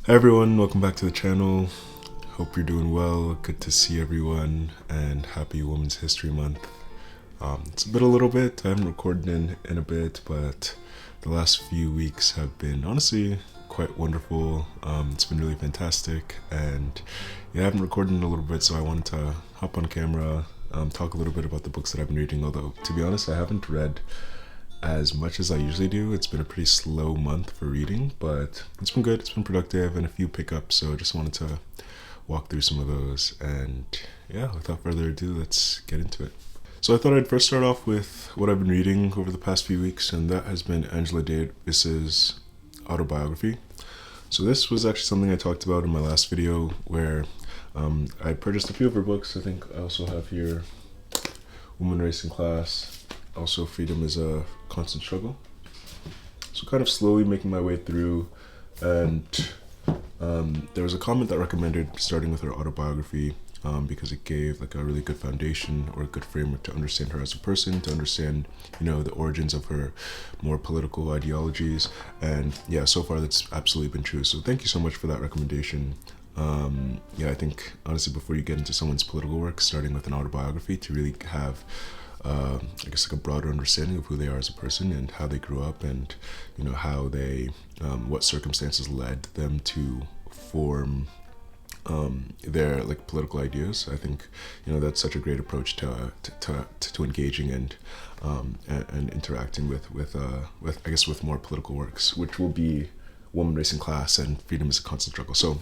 Hi everyone, welcome back to the channel. Hope you're doing well. Good to see everyone and happy Women's History Month. It's been a little bit, I haven't recorded in a bit, but the last few weeks have been honestly quite wonderful. It's been really fantastic, and yeah, I haven't recorded in a little bit, so I wanted to hop on camera, talk a little bit about the books that I've been reading, although to be honest I haven't read as much as I usually do. It's been a pretty slow month for reading, but it's been good, it's been productive, and a few pickups, so I just wanted to walk through some of those. And yeah, without further ado, let's get into it. So I thought I'd first start off with what I've been reading over the past few weeks, and that has been Angela Davis's Autobiography. So this was actually something I talked about in my last video, where I purchased a few of her books. I think I also have here Woman, Race, and Class, also Freedom is a Constant Struggle. So kind of slowly making my way through, and there was a comment that recommended starting with her autobiography because it gave like a really good foundation or a good framework to understand her as a person, to understand, the origins of her more political ideologies. And yeah, so far that's absolutely been true. So thank you so much for that recommendation. I think honestly, before you get into someone's political work, starting with an autobiography to really have like a broader understanding of who they are as a person and how they grew up, and how they what circumstances led them to form their like political ideas. I think that's such a great approach to engaging and interacting with I guess with more political works, which will be Woman, Race, and Class, and Freedom is a Constant Struggle. So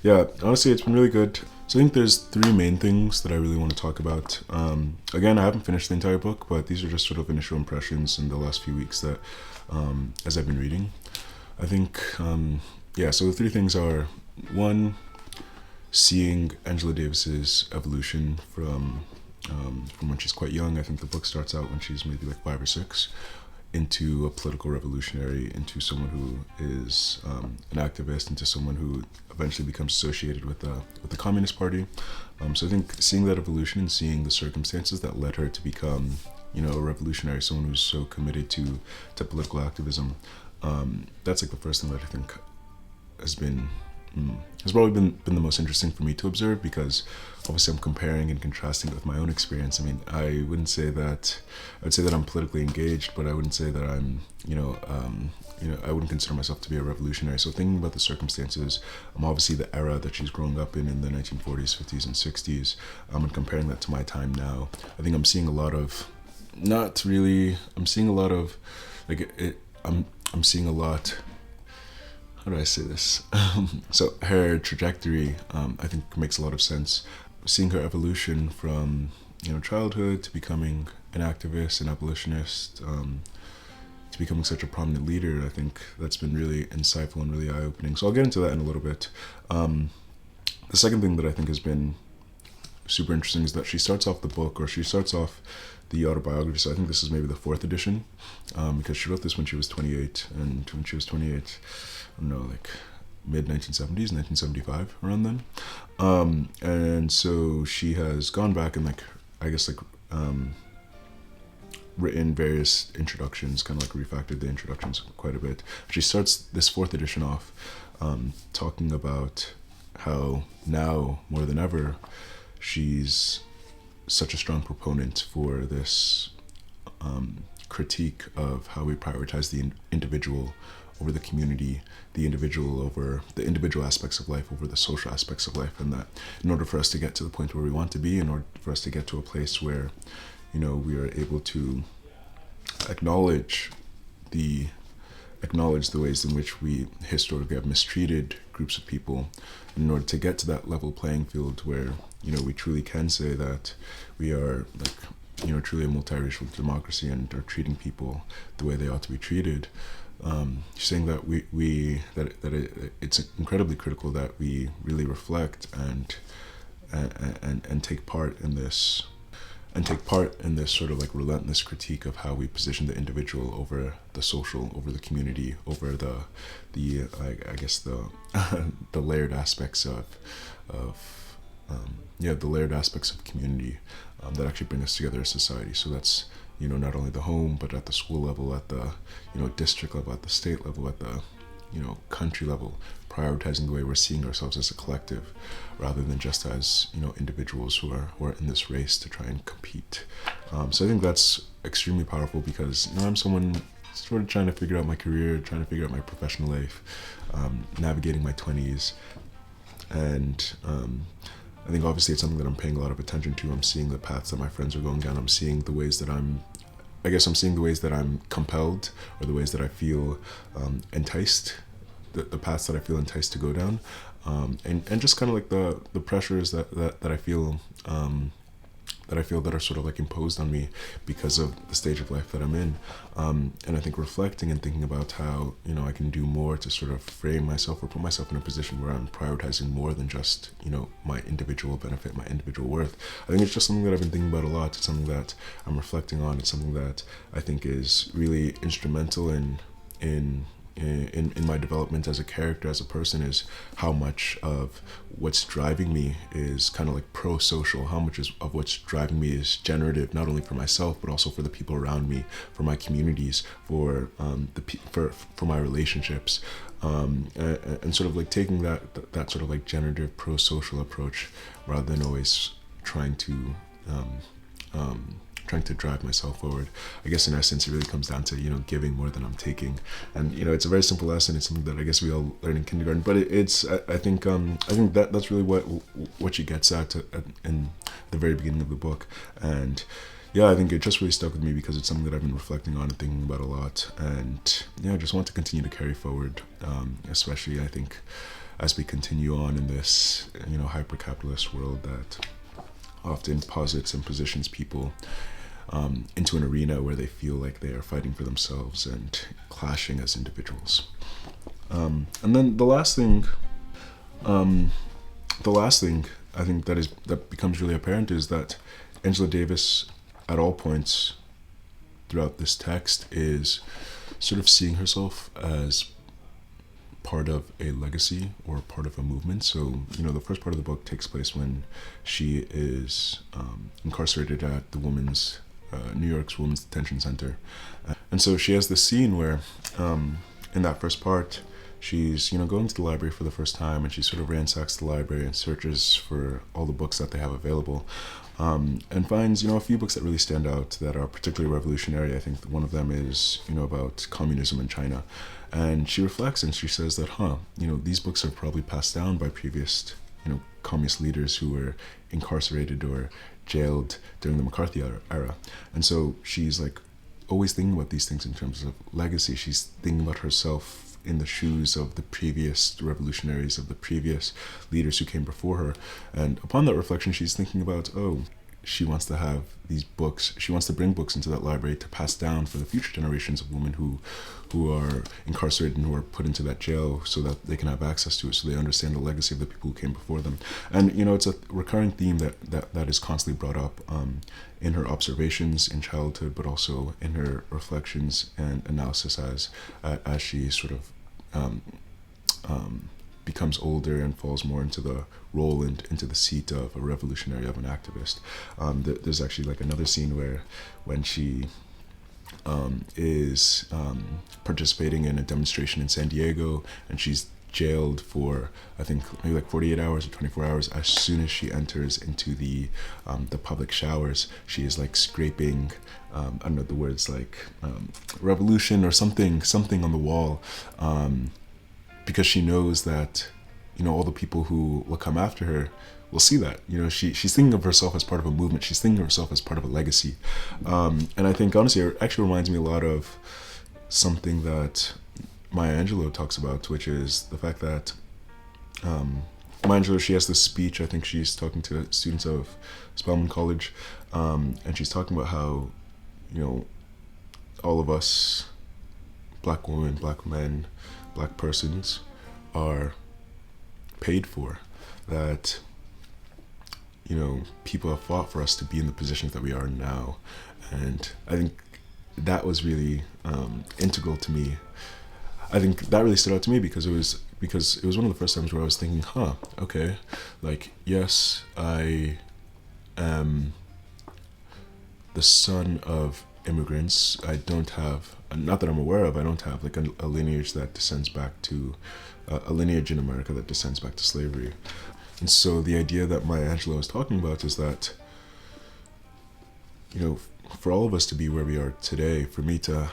yeah, honestly, it's been really good. So I think there's three main things that I really want to talk about. Again, I haven't finished the entire book, but these are just sort of initial impressions in the last few weeks that as I've been reading. I think so the three things are: one, seeing Angela Davis's evolution from when she's quite young. I think the book starts out when she's maybe like 5 or 6, into a political revolutionary, into someone who is an activist, into someone who eventually becomes associated with the Communist Party. So I think seeing that evolution and seeing the circumstances that led her to become, a revolutionary, someone who's so committed to political activism, that's like the first thing that I think has probably been the most interesting for me to observe, because obviously I'm comparing and contrasting it with my own experience. I mean, I would say that I'm politically engaged, but I wouldn't say that I'm, I wouldn't consider myself to be a revolutionary. So thinking about the circumstances, obviously the era that she's growing up in the 1940s, 50s, and 60s, and comparing that to my time now, I think I'm seeing a lot of, I'm seeing a lot, how do I say this? So her trajectory, I think, makes a lot of sense. Seeing her evolution from, childhood to becoming an activist, an abolitionist, to becoming such a prominent leader, I think that's been really insightful and really eye-opening. So I'll get into that in a little bit. The second thing that I think has been super interesting is that she starts off the autobiography. So I think this is maybe the 4th edition, because she wrote this when she was 28, and when she was 28, I don't know, like mid 1970s, 1975, around then. And so she has gone back and written various introductions, kind of like refactored the introductions quite a bit. She starts this 4th edition off talking about how now more than ever she's such a strong proponent for this critique of how we prioritize the individual over the community, the individual aspects of life over the social aspects of life, and that in order for us to get to the point where we want to be, in order for us to get to a place where we are able to acknowledge the ways in which we historically have mistreated groups of people, in order to get to that level playing field where we truly can say that we are truly a multiracial democracy and are treating people the way they ought to be treated. She's saying that it's incredibly critical that we really reflect and take part in this, sort of like relentless critique of how we position the individual over the social, over the community, over the layered aspects of the layered aspects of community that actually bring us together as society. So that's not only the home, but at the school level, at the district level, at the state level, at the country level, prioritizing the way we're seeing ourselves as a collective, rather than just as, you know, individuals who are in this race to try and compete. So I think that's extremely powerful, because, you know, I'm someone sort of trying to figure out my career, trying to figure out my professional life, navigating my 20s, and I think obviously it's something that I'm paying a lot of attention to. I'm seeing the paths that my friends are going down. I'm seeing the ways that I'm seeing the ways that I'm compelled, or the ways that I feel enticed, the paths that I feel enticed to go down, and just kind of like the pressures that I feel that are sort of like imposed on me because of the stage of life that I'm in. And I think reflecting and thinking about how, you know, I can do more to sort of frame myself or put myself in a position where I'm prioritizing more than just, you know, my individual benefit, my individual worth. I think it's just something that I've been thinking about a lot. It's something that I'm reflecting on. It's something that I think is really instrumental in my development as a character, as a person, is how much of what's driving me is kind of like pro-social, how much of what's driving me is generative, not only for myself, but also for the people around me, for my communities, for my relationships, and sort of like taking that sort of like generative pro-social approach, rather than always trying to drive myself forward. I guess in essence, it really comes down to, you know, giving more than I'm taking. And, you know, it's a very simple lesson. It's something that I guess we all learn in kindergarten, but I think that's really what she gets at in the very beginning of the book. And yeah, I think it just really stuck with me because it's something that I've been reflecting on and thinking about a lot. And yeah, I just want to continue to carry forward, especially I think as we continue on in this, you know, hyper-capitalist world that often posits and positions people into an arena where they feel like they are fighting for themselves and clashing as individuals. And then the last thing I think that becomes really apparent is that Angela Davis, at all points throughout this text, is sort of seeing herself as part of a legacy or part of a movement. So, you know, the first part of the book takes place when she is incarcerated at the New York's Women's Detention Center. And so she has this scene where, in that first part, she's, you know, going to the library for the first time, and she sort of ransacks the library and searches for all the books that they have available, and finds, you know, a few books that really stand out that are particularly revolutionary. I think one of them is, you know, about communism in China. And she reflects and she says that, you know, these books are probably passed down by previous, you know, communist leaders who were incarcerated or jailed during the McCarthy era. And so she's like always thinking about these things in terms of legacy. She's thinking about herself in the shoes of the previous revolutionaries, of the previous leaders who came before her. And upon that reflection, she's thinking about, she wants to have these books. She wants to bring books into that library to pass down for the future generations of women who are incarcerated and who are put into that jail, so that they can have access to it, so they understand the legacy of the people who came before them. And, you know, it's a recurring theme that is constantly brought up in her observations in childhood, but also in her reflections and analysis as she sort of becomes older and falls more into the role and into the seat of a revolutionary, of an activist. There's actually like another scene where when she is participating in a demonstration in San Diego, and she's jailed for, I think, maybe like 48 hours or 24 hours. As soon as she enters into the public showers, she is like scraping, I don't know the words, like revolution or something on the wall, because she knows that, you know, all the people who will come after her will see that. You know, she's thinking of herself as part of a movement. She's thinking of herself as part of a legacy. And I think, honestly, it actually reminds me a lot of something that Maya Angelou talks about, which is the fact that Maya Angelou, she has this speech, I think she's talking to students of Spelman College, and she's talking about how, you know, all of us, black women, black men, black persons, are paid for, that, you know, people have fought for us to be in the positions that we are now. And I think that was really integral to me. I think that really stood out to me because it was one of the first times where I was thinking, okay, like, yes, I am the son of immigrants. I don't have, not that I'm aware of, I don't have like a lineage that descends back to, a lineage in America that descends back to slavery. And so the idea that Maya Angelou is talking about is that, you know, for all of us to be where we are today, for me to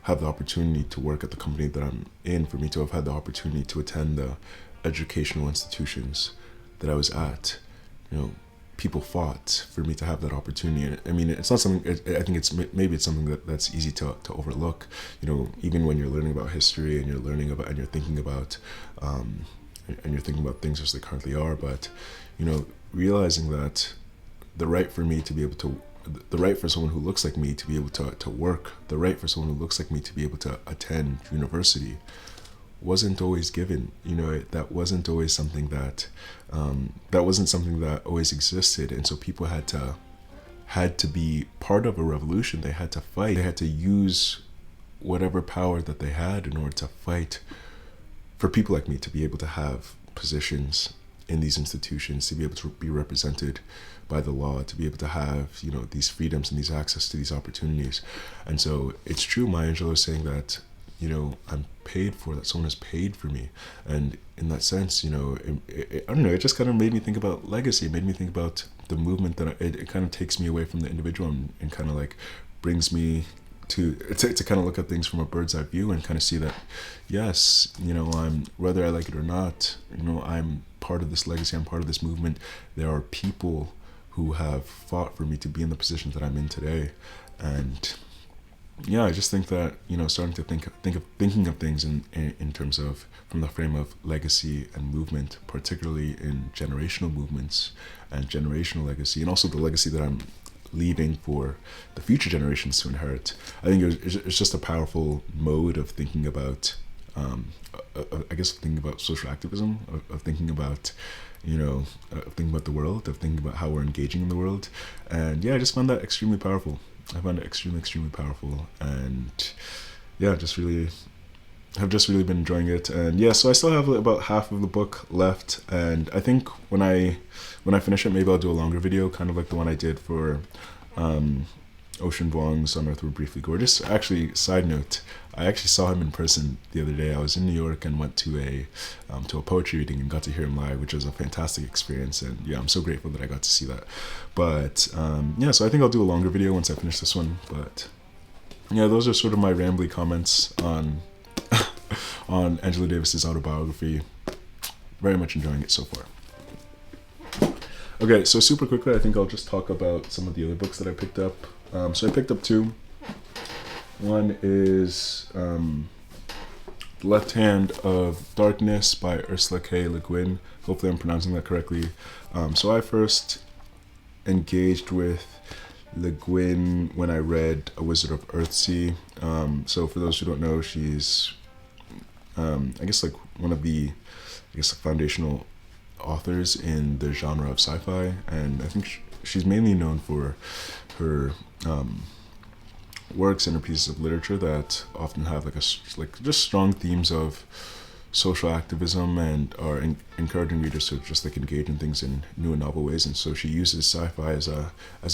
have the opportunity to work at the company that I'm in, for me to have had the opportunity to attend the educational institutions that I was at, you know, people fought for me to have that opportunity. And I mean, it's not something, I think maybe it's something that's easy to overlook, you know, even when you're learning about history and you're learning about, and you're thinking about things as they currently are. But, you know, realizing that the right for me to be able to, the right for someone who looks like me to be able to work, the right for someone who looks like me to be able to attend university wasn't always given. You know, that wasn't always something that, always existed. And so people had to be part of a revolution. They had to fight. They had to use whatever power that they had in order to fight for people like me to be able to have positions in these institutions, to be able to be represented by the law, to be able to have, you know, these freedoms and these access to these opportunities. And so it's true, Maya Angelou is saying that, you know, I'm paid for, that someone has paid for me. And in that sense, you know, I don't know, it just kind of made me think about legacy. It made me think about the movement that it kind of takes me away from the individual and kind of like brings me to kind of look at things from a bird's eye view and kind of see that, yes, you know, whether I like it or not, you know, I'm part of this legacy, I'm part of this movement. There are people who have fought for me to be in the position that I'm in today. And yeah, I just think that, you know, starting to thinking of things in terms of, from the frame of legacy and movement, particularly in generational movements and generational legacy, and also the legacy that I'm leaving for the future generations to inherit. I think it's just a powerful mode of thinking about, I guess, thinking about social activism, of thinking about, you know, of thinking about the world, of thinking about how we're engaging in the world. And yeah, I just found that extremely powerful. I found it extremely powerful. And yeah, I've just really been enjoying it. And yeah, so I still have about half of the book left. And I think when I finish it, maybe I'll do a longer video, kind of like the one I did for Ocean Vuong's On Earth We're Briefly Gorgeous. Actually, side note, I actually saw him in person the other day. I was in New York and went to a poetry reading and got to hear him live, which was a fantastic experience. And yeah, I'm so grateful that I got to see that. But yeah, so I think I'll do a longer video once I finish this one. But yeah, those are sort of my rambly comments on on Angela Davis's autobiography. Very much enjoying it so far. Okay, so super quickly, I think I'll just talk about some of the other books that I picked up. So I picked up two. One is The Left Hand of Darkness by Ursula K. Le Guin. Hopefully I'm pronouncing that correctly. So I first engaged with Le Guin when I read A Wizard of Earthsea. So for those who don't know, she's I guess like one of the foundational authors in the genre of sci-fi, and I think she's mainly known for her works and her pieces of literature that often have just strong themes of social activism and are encouraging readers to just like engage in things in new and novel ways. And so she uses sci-fi as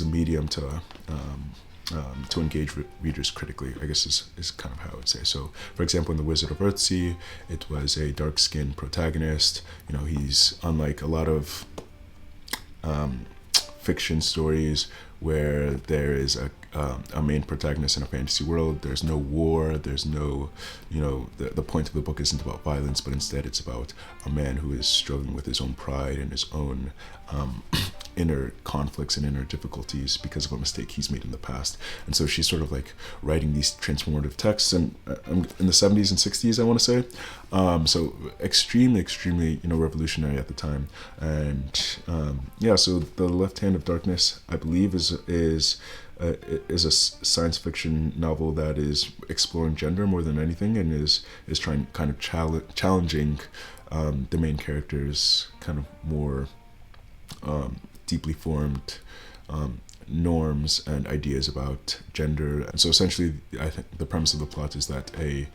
a medium to engage readers critically, I guess is kind of how I would say. So, for example, in The Wizard of Earthsea, it was a dark-skinned protagonist. You know, he's unlike a lot of fiction stories where there is a main protagonist in a fantasy world. There's no war, there's no, you know, the point of the book isn't about violence, but instead it's about a man who is struggling with his own pride and his own inner conflicts and inner difficulties because of a mistake he's made in the past. And so she's sort of like writing these transformative texts in the 70s and 60s, I want to say. So extremely, you know, revolutionary at the time. And yeah, so The Left Hand of Darkness, I believe, is a science fiction novel that is exploring gender more than anything, and is trying kind of challenging the main character's kind of more deeply formed norms and ideas about gender. And so essentially, I think the premise of the plot is that a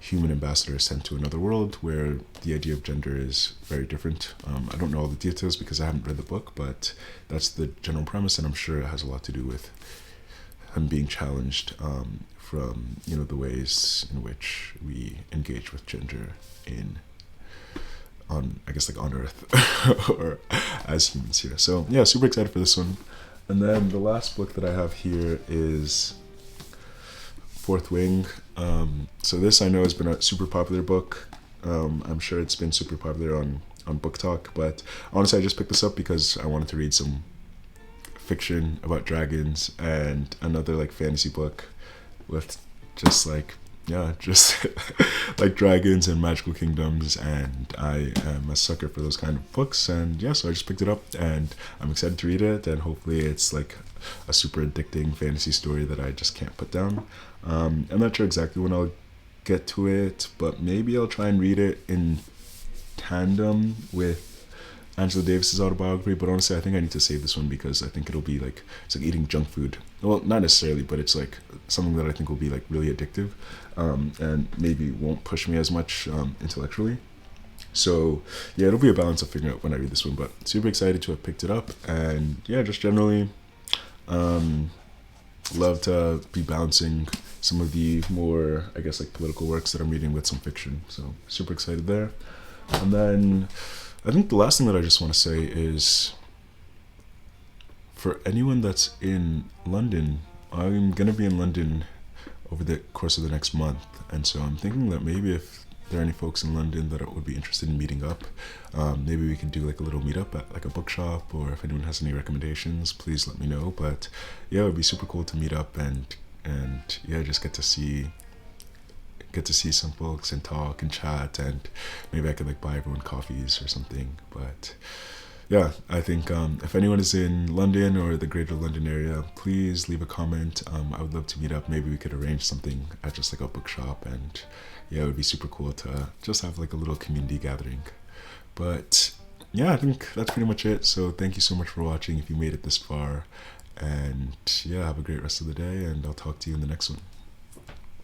human ambassador is sent to another world where the idea of gender is very different. I don't know all the details because I haven't read the book, but that's the general premise, and I'm sure it has a lot to do with I'm being challenged from, you know, the ways in which we engage with gender on Earth or as humans here. So yeah, super excited for this one. And then the last book that I have here is Fourth Wing. So this I know has been a super popular book. I'm sure it's been super popular on Book Talk, but honestly I just picked this up because I wanted to read some fiction about dragons and another like fantasy book with just like like dragons and magical kingdoms, and I am a sucker for those kind of books. And yeah, so I just picked it up and I'm excited to read it, and hopefully it's like a super addicting fantasy story that I just can't put down. I'm not sure exactly when I'll get to it, but maybe I'll try and read it in tandem with Angela Davis's autobiography. But honestly, I think I need to save this one because I think it'll be like, it's like eating junk food. Well, not necessarily, but it's like something that I think will be like really addictive, and maybe won't push me as much intellectually. So yeah, it'll be a balance of figuring out when I read this one, but super excited to have picked it up. And yeah, just generally love to be balancing some of the more, I guess, like political works that I'm reading with some fiction. So super excited there. And then I think the last thing that I just want to say is, for anyone that's in London, I'm going to be in London over the course of the next month. And so I'm thinking that maybe if there are any folks in London that would be interested in meeting up, maybe we could do like a little meetup at like a bookshop, or if anyone has any recommendations, please let me know. But yeah, it would be super cool to meet up and yeah, just get to see some folks and talk and chat, and maybe I could like buy everyone coffees or something. But yeah, I think if anyone is in London or the greater London area, please leave a comment. I would love to meet up. Maybe we could arrange something at just like a bookshop, and yeah, it would be super cool to just have like a little community gathering. But yeah, I think that's pretty much it. So thank you so much for watching if you made it this far, and yeah, have a great rest of the day, and I'll talk to you in the next one.